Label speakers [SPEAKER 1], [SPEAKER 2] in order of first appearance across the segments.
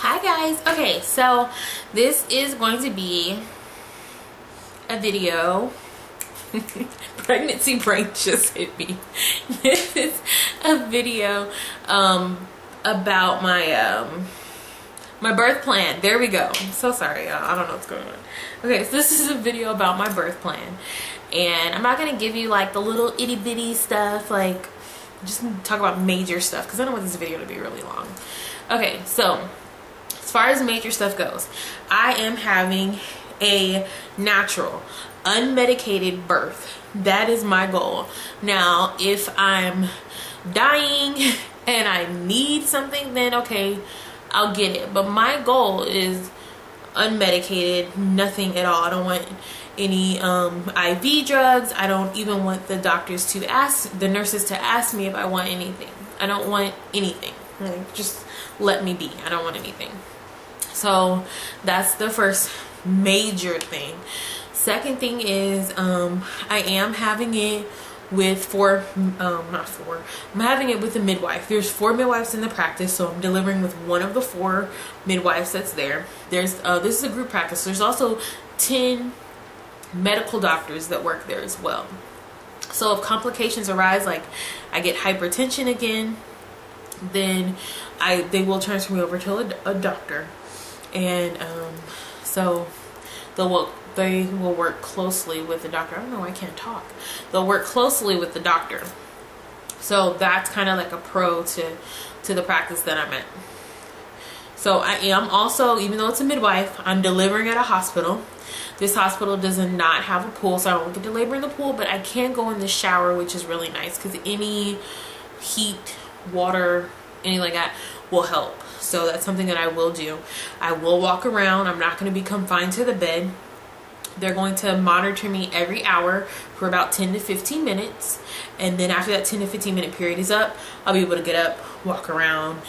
[SPEAKER 1] Hi guys. Okay, so this is going to be a video. Pregnancy brain just hit me. This is a video about my my birth plan. There we go. I'm so sorry, y'all. I don't know what's going on. Okay, so this is a video about my birth plan, and I'm not gonna give you like the little itty bitty stuff, like just talk about major stuff because I don't want this video to be really long. Okay, so as far as major stuff goes, I am having a natural, unmedicated birth. That is my goal. Now, if I'm dying and I need something, then okay, I'll get it. But my goal is unmedicated, nothing at all. I don't want any IV drugs. I don't even want the doctors to ask, the nurses to ask me if I want anything. I don't want anything. Like, just let me be. I don't want anything. So that's the first major thing. Second thing is I am having it with I'm having it with a midwife. There's 4 midwives in the practice, so I'm delivering with one of the 4 midwives that's there. There's this is a group practice. There's also 10 medical doctors that work there as well. So if complications arise, like I get hypertension again, then they will transfer me over to a doctor, and so they will work closely with the doctor. I don't know why I can't talk. They'll work closely with the doctor. So that's kind of like a pro to the practice that I'm at. So I am also, even though it's a midwife, I'm delivering at a hospital. This hospital does not have a pool, so I won't get to labor in the pool, but I can go in the shower, which is really nice because any heat, water, anything like that will help. So that's something that I will do. I will walk around. I'm not going to be confined to the bed. They're going to monitor me every hour for about 10 to 15 minutes. And then after that 10 to 15 minute period is up, I'll be able to get up, walk around,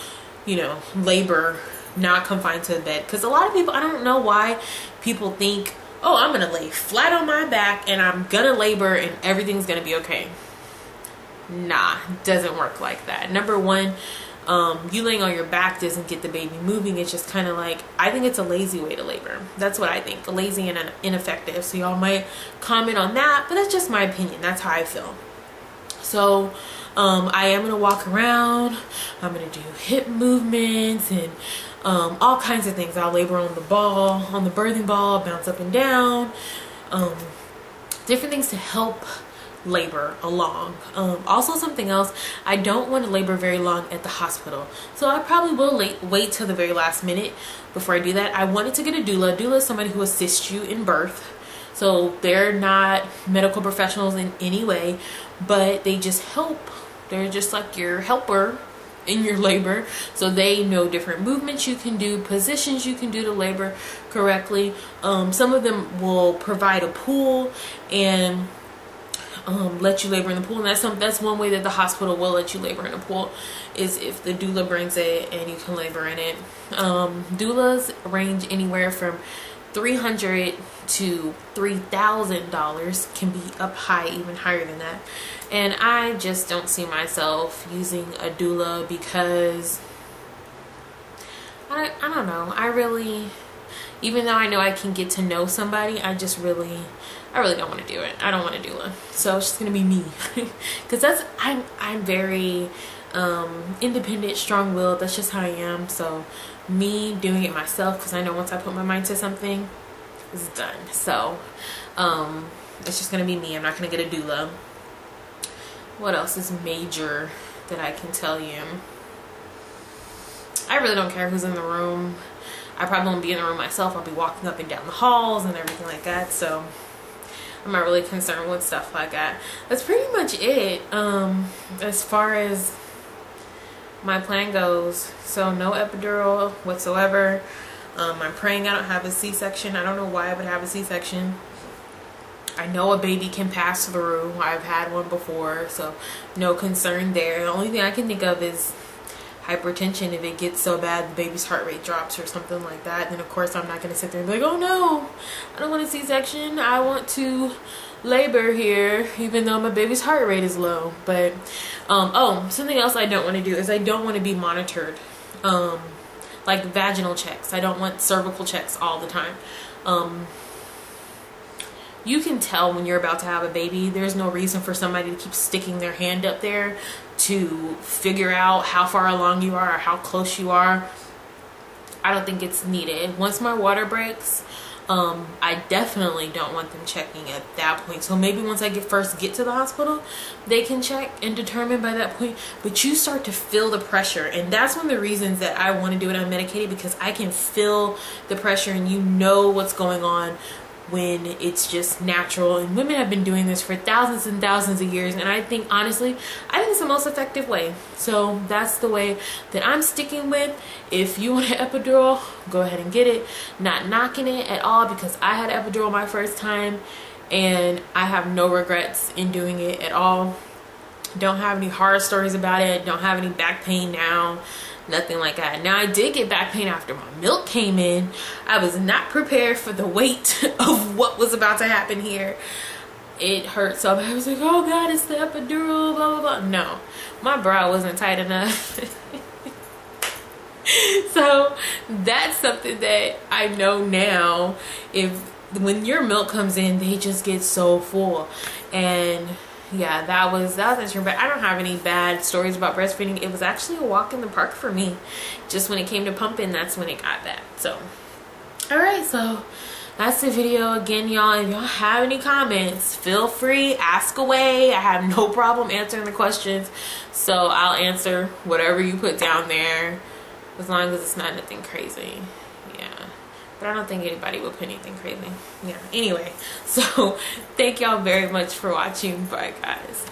[SPEAKER 1] you know, labor, not confined to the bed. Because a lot of people, I don't know why people think, oh, I'm going to lay flat on my back and I'm going to labor and everything's going to be okay. Nah, it doesn't work like that. Number one, you laying on your back doesn't get the baby moving. It's just kind of like, I think it's a lazy way to labor. That's what I think, lazy and ineffective. So y'all might comment on that, but that's just my opinion. That's how I feel. So I am going to walk around. I'm going to do hip movements and all kinds of things. I'll labor on the ball, on the birthing ball, bounce up and down, different things to help labor along. Also something else, I don't want to labor very long at the hospital, so I probably will wait till the very last minute before I do that. I wanted to get a doula. Doula is somebody who assists you in birth, so they're not medical professionals in any way, but they just help. They're just like your helper in your labor, so they know different movements you can do, positions you can do to labor correctly. Some of them will provide a pool and let you labor in the pool, and that's one way that the hospital will let you labor in a pool, is if the doula brings it and you can labor in it. Doulas range anywhere from $300 to $3,000, can be up high, even higher than that. And I just don't see myself using a doula because I don't know. I really, even though I know I can get to know somebody, I really don't want to do it. I don't want to doula. So it's just gonna be me, because I'm very independent, strong-willed. That's just how I am. So me doing it myself, because I know once I put my mind to something, it's done. So it's just gonna be me. I'm not gonna get a doula. What else is major that I can tell you? I really don't care who's in the room. I probably won't be in the room myself. I'll be walking up and down the halls and everything like that. So I'm not really concerned with stuff like that. That's pretty much it as far as my plan goes. So no epidural whatsoever. I'm praying I don't have a C-section. I don't know why I would have a C-section. I know a baby can pass through. I've had one before, so no concern there. The only thing I can think of is hypertension. If it gets so bad the baby's heart rate drops or something like that, then of course I'm not going to sit there and be like, oh no, I don't want a C-section, I want to labor here even though my baby's heart rate is low. But oh, something else I don't want to do is I don't want to be monitored like vaginal checks. I don't want cervical checks all the time. You can tell when you're about to have a baby. There's no reason for somebody to keep sticking their hand up there to figure out how far along you are or how close you are. I don't think it's needed. Once my water breaks, I definitely don't want them checking at that point. So maybe once I first get to the hospital, they can check and determine by that point. But you start to feel the pressure, and that's one of the reasons that I want to do it unmedicated, because I can feel the pressure and you know what's going on when it's just natural. And women have been doing this for thousands and thousands of years, and I think honestly it's the most effective way. So that's the way that I'm sticking with. If you want an epidural, go ahead and get it. Not knocking it at all, because I had an epidural my first time and I have no regrets in doing it at all. Don't have any horror stories about it. Don't have any back pain now. Nothing like that. Now, I did get back pain after my milk came in. I was not prepared for the weight of what was about to happen here. It hurt so bad. I was like, oh God, it's the epidural, blah, blah, blah. No, my bra wasn't tight enough. So that's something that I know now. When your milk comes in, they just get so full. And yeah, that was interesting. But I don't have any bad stories about breastfeeding. It was actually a walk in the park for me. Just when it came to pumping, that's when it got bad. So alright, so that's the video. Again, y'all, if y'all have any comments, feel free, ask away. I have no problem answering the questions, so I'll answer whatever you put down there, as long as it's not nothing crazy. Yeah, but I don't think anybody will put anything crazy. Yeah, anyway, so thank y'all very much for watching. Bye, guys.